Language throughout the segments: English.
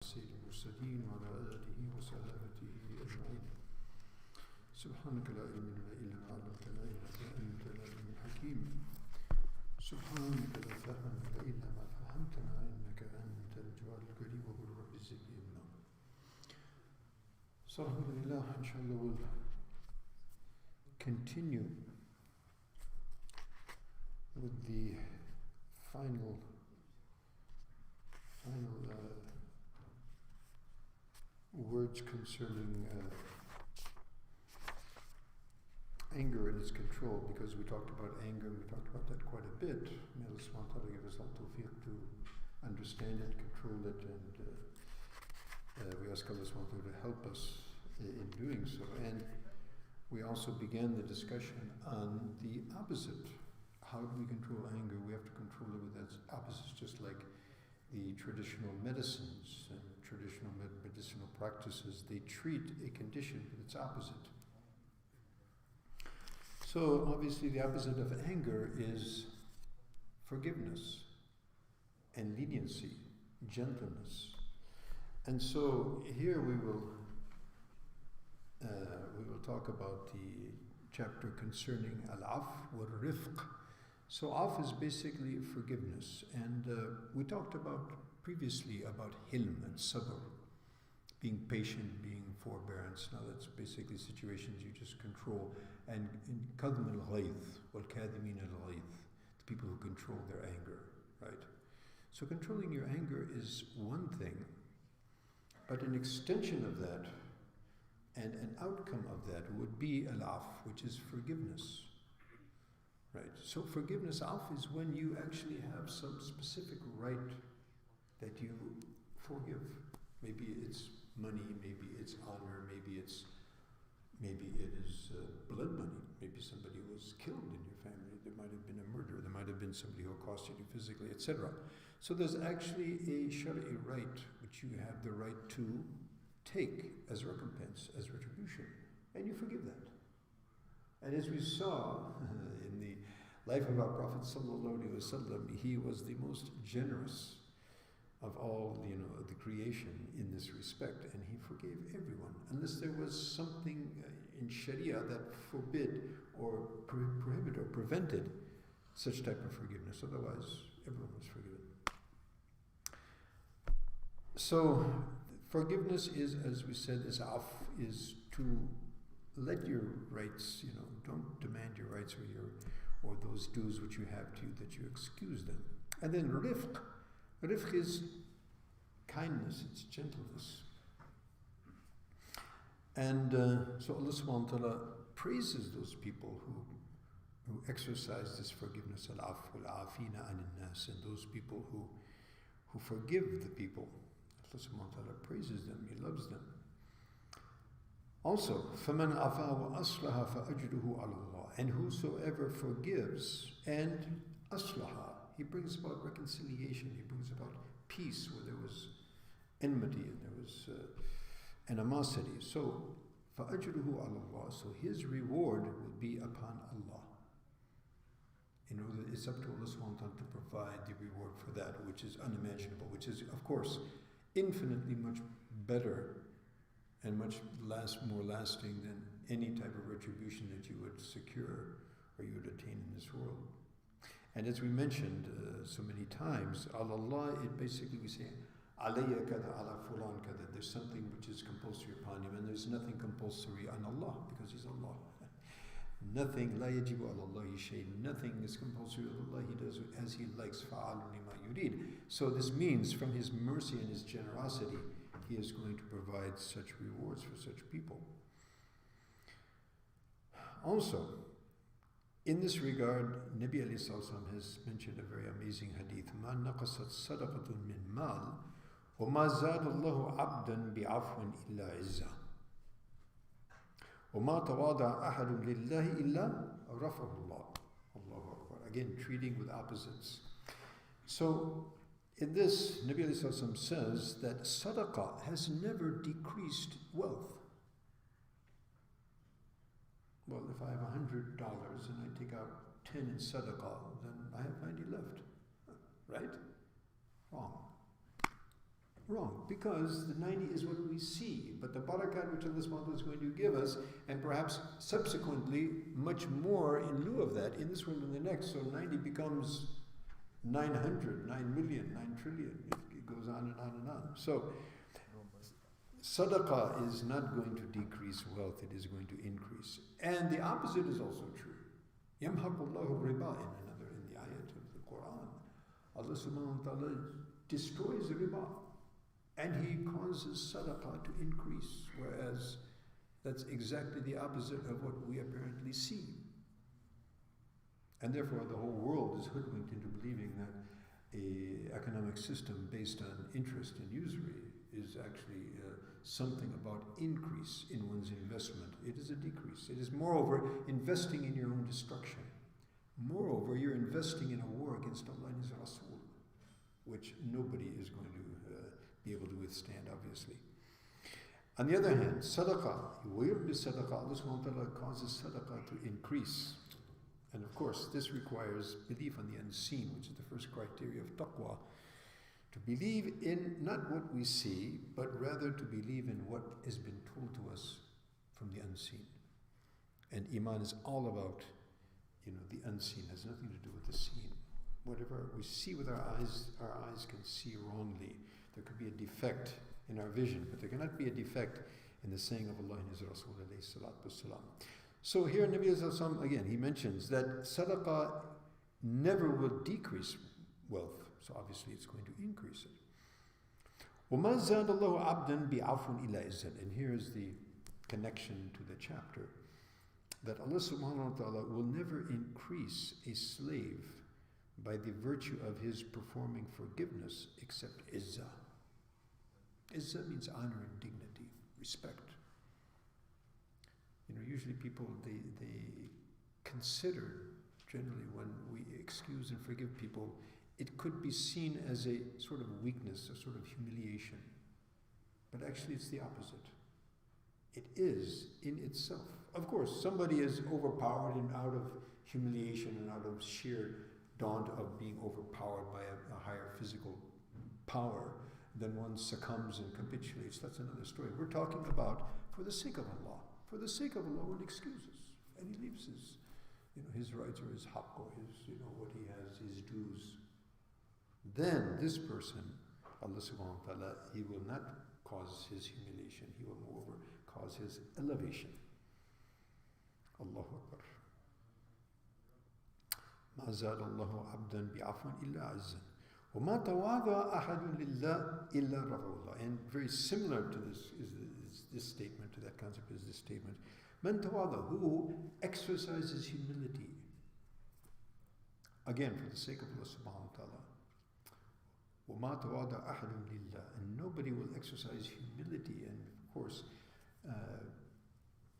سيد المرسلين وعلى آله وصحابته أجمعين. سبحانك لا علم لنا إلا ما علمتنا إنك أنت العليم الحكيم. سبحانك لا فهم لنا إلا ما فهمتنا إنك أنت الجواد الكريم وقل رب زدني علما. So alhamdulillah, inshallah we'll continue with the final words concerning anger and its control, because we talked about anger and we talked about that quite a bit. May Allah subhanahu wa ta'ala give us all tawfiq to understand it, control it, and we ask Allah subhanahu wa ta'ala to help us in doing so. And we also began the discussion on the opposite. How do we control anger? We have to control it with its opposites, just like the traditional medicines and traditional medicinal practices. They treat a condition with its opposite. So obviously the opposite of anger is forgiveness and leniency, gentleness. And so here we will talk about the chapter concerning al-af wal-rifq. So af is basically forgiveness, and we talked about previously about hilm and sabr, being patient, being forbearance. Now that's basically situations you just control. And in kadm al-ghayth wal-kadhimin al-ghayth, the people who control their anger, right? So controlling your anger is one thing, but an extension of that and an outcome of that would be al-af, which is forgiveness. Right. So forgiveness, af, is when you actually have some specific right that you forgive. Maybe it's money, maybe it's honor, maybe it is blood money. Maybe somebody was killed in your family. There might have been a murder. There might have been somebody who accosted you physically, etc. So there's actually a shari'i right which you have the right to take as recompense, as retribution, and you forgive that. And as we saw in the life of our Prophet sallallahu alaihi wasallam, he was the most generous of all, the creation in this respect, and he forgave everyone, unless there was something in Sharia that forbid or prohibited or prevented such type of forgiveness. Otherwise, everyone was forgiven. So, forgiveness is, as we said, is af, is to let your rights, don't demand your rights or those dues which you have to you, that you excuse them. And then rifq. Rifq is kindness, it's gentleness. And so Allah subhanahu wa ta'ala praises those people who exercise this forgiveness, al-af wal-afina anin nas, and those people who forgive the people. Allah subhanahu wa ta'ala praises them, He loves them. Also, فَمَنْ عَفَا وَأَصْلَحَ فَأَجْرُهُ عَلَى اللَّهِ, and whosoever forgives and aslaha, he brings about reconciliation, he brings about peace where there was enmity and there was animosity. So, فَأَجْرُهُ عَلَى اللَّهِ, so his reward will be upon Allah. In order, it's up to Allah subhanahu wa ta'ala to provide the reward for that which is unimaginable, which is, of course, infinitely much better and much more lasting than any type of retribution that you would secure or you would attain in this world. And as we mentioned so many times, Allah, it basically we say, alayya kada ala fulan kada. There's something which is compulsory upon him, and there's nothing compulsory on Allah, because He's Allah. Nothing, la yajibu ala Allahi shay, nothing is compulsory on Allah. He does as He likes, fa'alun lima yurid. So this means from His mercy and His generosity, He is going to provide such rewards for such people. Also, in this regard, Nabi alayhi salam has mentioned a very amazing hadith. مَا نَقَصَتْ صَدَقَةٌ مِّن مَالٍ وَمَا زَادَ اللَّهُ عَبْدًا بِعَفْوٍ إِلَّا عِزًّا وَمَا تَوَاضَعَ أَحَدٌ لِلَّهِ إِلَّا رَفَعَهُ اللَّهُ. Allahu Akbar. Again, treating with opposites. So, in this, Nabi alayhi salam says that sadaqah has never decreased wealth. Well, if I have $100 and I take out 10 in sadaqah, then I have 90 left. Right? Wrong. Wrong, because the 90 is what we see, but the barakat which Allah subhanahu wa ta'ala is going to give us, and perhaps subsequently much more in lieu of that in this world and the next. So 90 becomes 900, 9 million, 9 trillion. It goes on and on and on. So sadaqah is not going to decrease wealth, it is going to increase. And the opposite is also true. Yamhaqullahu riba in the ayat of the Quran. Allah subhanahu wa ta'ala destroys the riba. And he causes sadaqah to increase, whereas that's exactly the opposite of what we apparently see. And therefore the whole world is hoodwinked into believing that an economic system based on interest and usury is actually something about increase in one's investment. It is a decrease. It is moreover investing in your own destruction. Moreover, you're investing in a war against Allah and His Rasul, which nobody is going to be able to withstand, obviously. On the other hand, sadaqah, Allah subhanahu wa ta'ala causes sadaqah to increase. And of course, this requires belief on the unseen, which is the first criteria of taqwa. To believe in not what we see, but rather to believe in what has been told to us from the unseen. And iman is all about, the unseen, has nothing to do with the seen. Whatever we see with our eyes can see wrongly. There could be a defect in our vision, but there cannot be a defect in the saying of Allah and His Rasul alayhi salatu wasalam. So here Nabi Sallallahu again, he mentions that sadaqah never will decrease wealth. So obviously it's going to increase it. وَمَا زَادَ اللَّهُ عَبْدًا بِعَفْوٍ إِلَّا إِزَّةً. And here is the connection to the chapter. That Allah subhanahu wa ta'ala will never increase a slave by the virtue of his performing forgiveness except izzah. Izzah means honor and dignity, respect. Usually people, they consider, generally when we excuse and forgive people, it could be seen as a sort of weakness, a sort of humiliation. But actually it's the opposite. It is in itself. Of course, somebody is overpowered and out of humiliation and out of sheer daunt of being overpowered by a higher physical power, then one succumbs and capitulates. That's another story. We're talking about for the sake of Allah. For the sake of Allah, one excuses and he leaves his rights or his haqq or his, what he has, his dues. Then this person, Allah subhanahu wa ta'ala, He will not cause his humiliation. He will moreover cause his elevation. Allahu Akbar. ما زاد الله عبدا بعفو إلا عزا وما تواضع أحد لله إلا رفعه الله. And very similar to this is this statement, to that concept is this statement. Man tawada, who exercises humility. Again, for the sake of Allah subhanahu wa ta'ala. وَمَا تَوَاضَعَ أَحَدٌ لِلَّهِ. And nobody will exercise humility. And of course,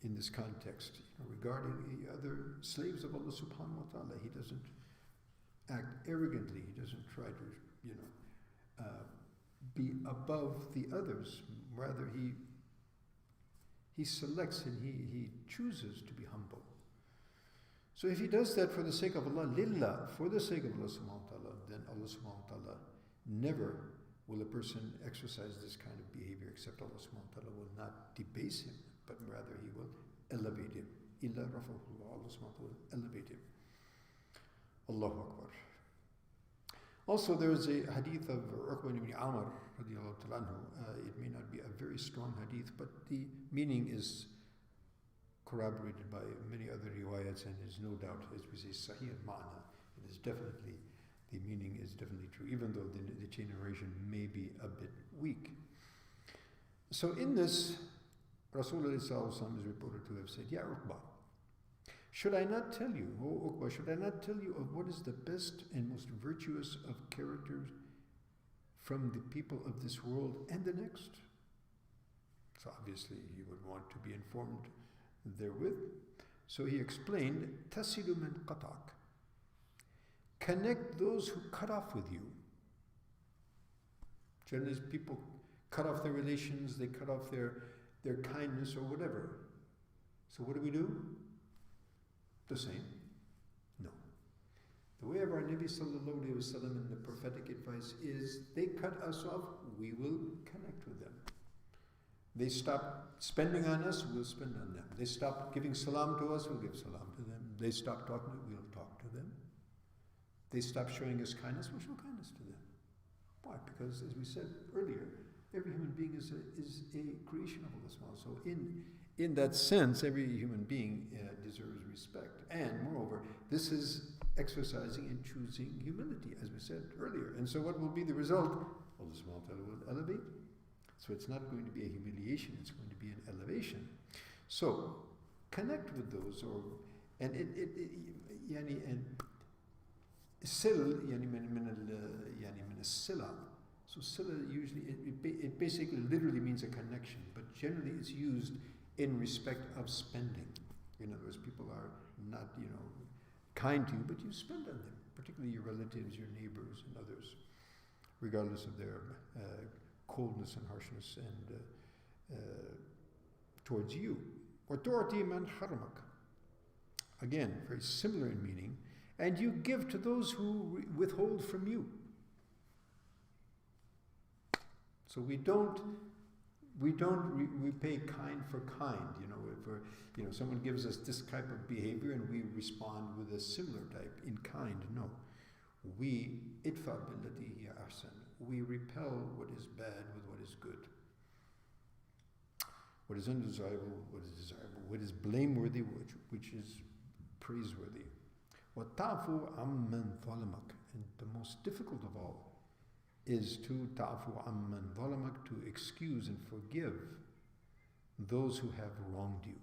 in this context, regarding the other slaves of Allah subhanahu wa ta'ala, he doesn't act arrogantly. He doesn't try to, be above the others. Rather, he selects and he chooses to be humble. So if he does that for the sake of Allah, lillah, for the sake of Allah subhanahu wa ta'ala, then Allah subhanahu wa ta'ala, never will a person exercise this kind of behavior except Allah subhanahu wa ta'ala will not debase him, but rather He will elevate him. Illa rafa'ahullah, Allah subhanahu wa ta'ala will elevate him. Allahu Akbar. Also, there is a hadith of Uqba ibn Amr, radiallahu ta'ala anhu. It may not be a very strong hadith, but the meaning is corroborated by many other riwayats and is no doubt, as we say, sahih al-ma'na. It is definitely, the meaning is definitely true, even though the chain of narration may be a bit weak. So in this, Rasulullah is reported to have said, Ya Uqba, should I not tell you, O Uqba, should I not tell you of what is the best and most virtuous of characters from the people of this world and the next? So obviously he would want to be informed therewith. So he explained, Tasilu man qatak. Connect those who cut off with you. Generally people cut off their relations, they cut off their kindness or whatever. So what do? The same? No. The way of our Nabi sallallahu alayhi wa sallam and the prophetic advice is they cut us off we will connect with them. They stop spending on us, we'll spend on them. They stop giving salam to us, we'll give salam to them. They stop talking, we'll talk to them. They stop showing us kindness, we'll show kindness to them. Why? Because, as we said earlier, every human being is a creation of Allah subhanahu wa ta'ala. So in that sense, every human being deserves respect. And moreover, this is exercising and choosing humility, as we said earlier. And so what will be the result? Allah subhanahu wa ta'ala will elevate. So it's not going to be a humiliation, it's going to be an elevation. So connect with those, and sil يعني من الصلة. So sila usually it basically literally means a connection, but generally it's used in respect of spending. In other words, people are not kind to you, but you spend on them, particularly your relatives, your neighbors, and others, regardless of their coldness and harshness and towards you. وَتُعْتِي مَنْ حَرَمَكَ. Again, very similar in meaning. And you give to those who withhold from you. So we repay kind for kind. If someone gives us this type of behavior and we respond with a similar type in kind, no. We idfa billati hiya ahsan. We repel what is bad with what is good. What is undesirable, what is desirable, what is blameworthy, which is praiseworthy. وَتَعْفُوا عَمَّنْ ظَلَمَكَ. And the most difficult of all is to ta'fu amman zalamak, to excuse and forgive those who have wronged you.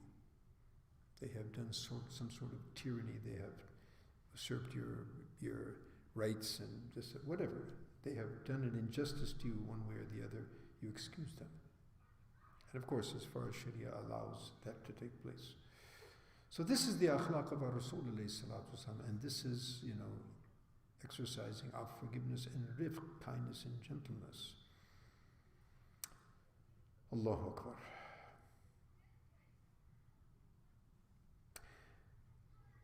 They have done some sort of tyranny, they have usurped your rights and just whatever. They have done an injustice to you one way or the other, you excuse them. And of course, as far as Sharia allows that to take place. So this is the akhlaq of our Rasulullah sallallahu alaihi wasallam, and this is, exercising of forgiveness and rifq, kindness and gentleness. Allahu Akbar.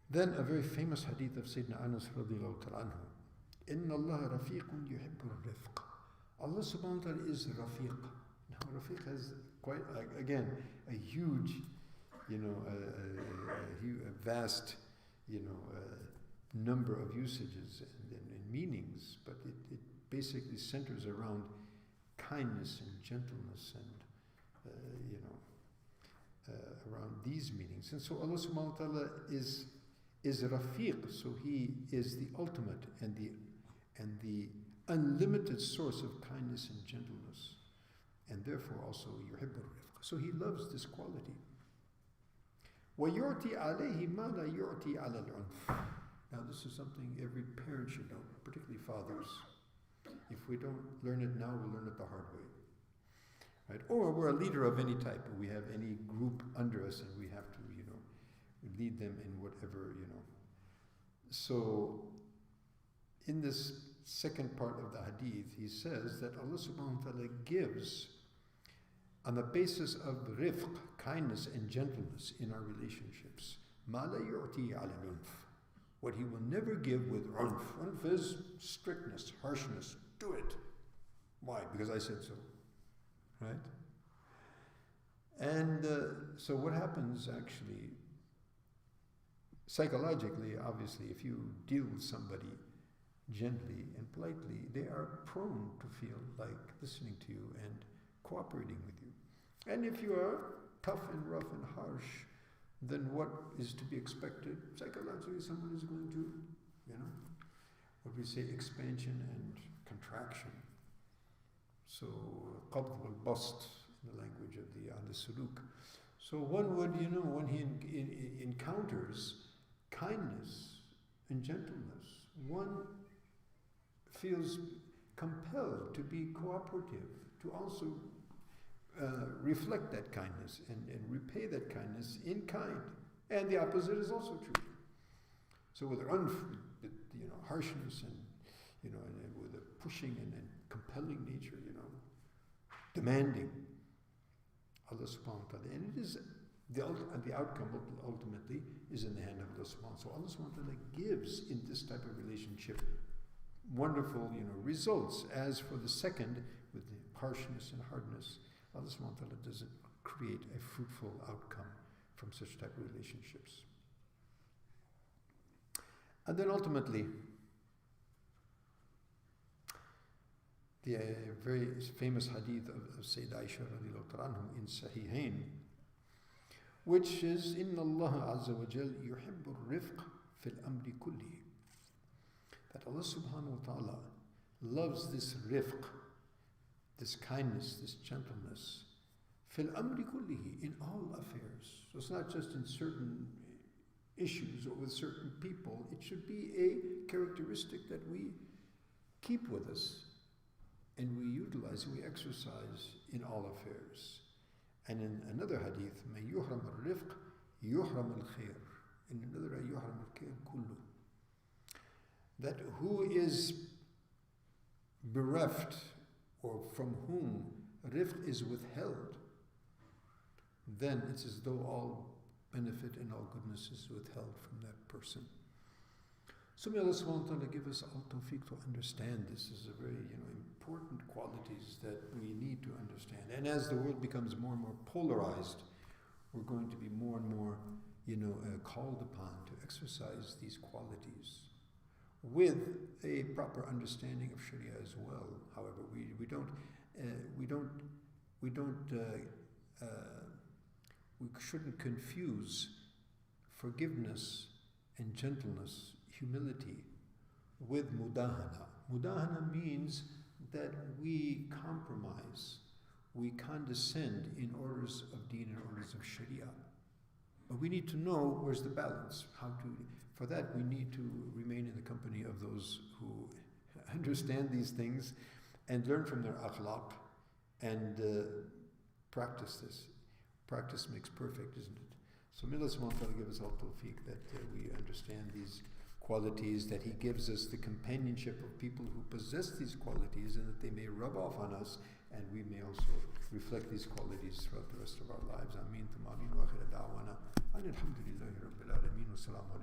Then a very famous hadith of Sayyidina Anas radiallahu ta'ala anhu. Inna Allah rafiqun yuhibbul rifq. Allah subhanahu wa ta'ala is rafiq. Now rafiq has quite, again, a huge, a vast, number of usages and meanings, but it basically centers around kindness and gentleness and around these meanings. And so Allah subhanahu wa ta'ala is rafiq, so he is the ultimate and the unlimited source of kindness and gentleness, and therefore also yuhibbur rifq. So he loves this quality. وَيُعْتِي عَلَيْهِ مَا لَا يُعْتِي عَلَى الْعُنْفِ. Now this is something every parent should know, particularly fathers. If we don't learn it now, we'll learn it the hard way. Right? Or we're a leader of any type, we have any group under us and we have to, lead them in whatever, So in this second part of the hadith, he says that Allah subhanahu wa ta'ala gives on the basis of rifq, kindness and gentleness in our relationships. مَا لَا يُعْتِي عَلَى الْعُنْفِ. What he will never give with unf. Unf is strictness, harshness. Do it. Why? Because I said so. Right? And so what happens actually, psychologically, obviously, if you deal with somebody gently and politely, they are prone to feel like listening to you and cooperating with you. And if you are tough and rough and harsh, then what is to be expected? Psychologically, someone is going to, what we say, expansion and contraction. So, qabd wal bast, in the language of the Suluk. So one would, when he encounters kindness and gentleness, one feels compelled to be cooperative, to also reflect that kindness and repay that kindness in kind. And the opposite is also true. So with harshness and with a pushing and compelling nature, demanding, Allah subhanahu wa ta'ala, and it is the outcome ultimately is in the hand of Allah subhanahu wa ta'ala. So Allah subhanahu wa ta'ala gives in this type of relationship wonderful results. As for the second, with the harshness and hardness, Allah subhanahu wa ta'ala doesn't create a fruitful outcome from such type of relationships. And then ultimately, the very famous hadith of Sayyid Aisha radiallahu ta'ala anhu in Sahihain, which is, إِنَّ اللَّهَ عَزَّ وَجَلَّ يُحِبُّ الرِّفْقَ فِي الْأَمْرِ كُلِّهِ. That Allah subhanahu wa ta'ala loves this rifq, this kindness, this gentleness, fil amri kullihi, in all affairs. So it's not just in certain issues or with certain people. It should be a characteristic that we keep with us and we utilize and we exercise in all affairs. And in another hadith, مَنْ يُحْرَمَ الرِّفْقِ يُحْرَمَ الْخَيْرِ. In another, يُحْرَم الْخَيْرِ كُلُّ. That who is bereft or from whom rifq is withheld, then it's as though all benefit and all goodness is withheld from that person. So may Allah subhanahu wa ta'ala give us all tawfiq to understand this. This is a very important qualities that we need to understand. And as the world becomes more and more polarized, we're going to be more and more called upon to exercise these qualities with a proper understanding of Sharia as well. However, we shouldn't confuse forgiveness and gentleness, humility, with mudahana. Mudahana means that we compromise, we condescend in orders of deen and orders of Sharia. But we need to know where's the balance. For that, we need to remain in the company of those who understand these things and learn from their akhlaq and practice this. Practice makes perfect, isn't it? So may Allah subhanahu wa ta'ala give us all tawfiq that we understand these qualities, that He gives us the companionship of people who possess these qualities, and that they may rub off on us, and we may also reflect these qualities throughout the rest of our lives. Ameen. Thumma ameen. Wa akhir da'wana. Alhamdulillahi Rabbil Alameen. Wassalamu alaikum.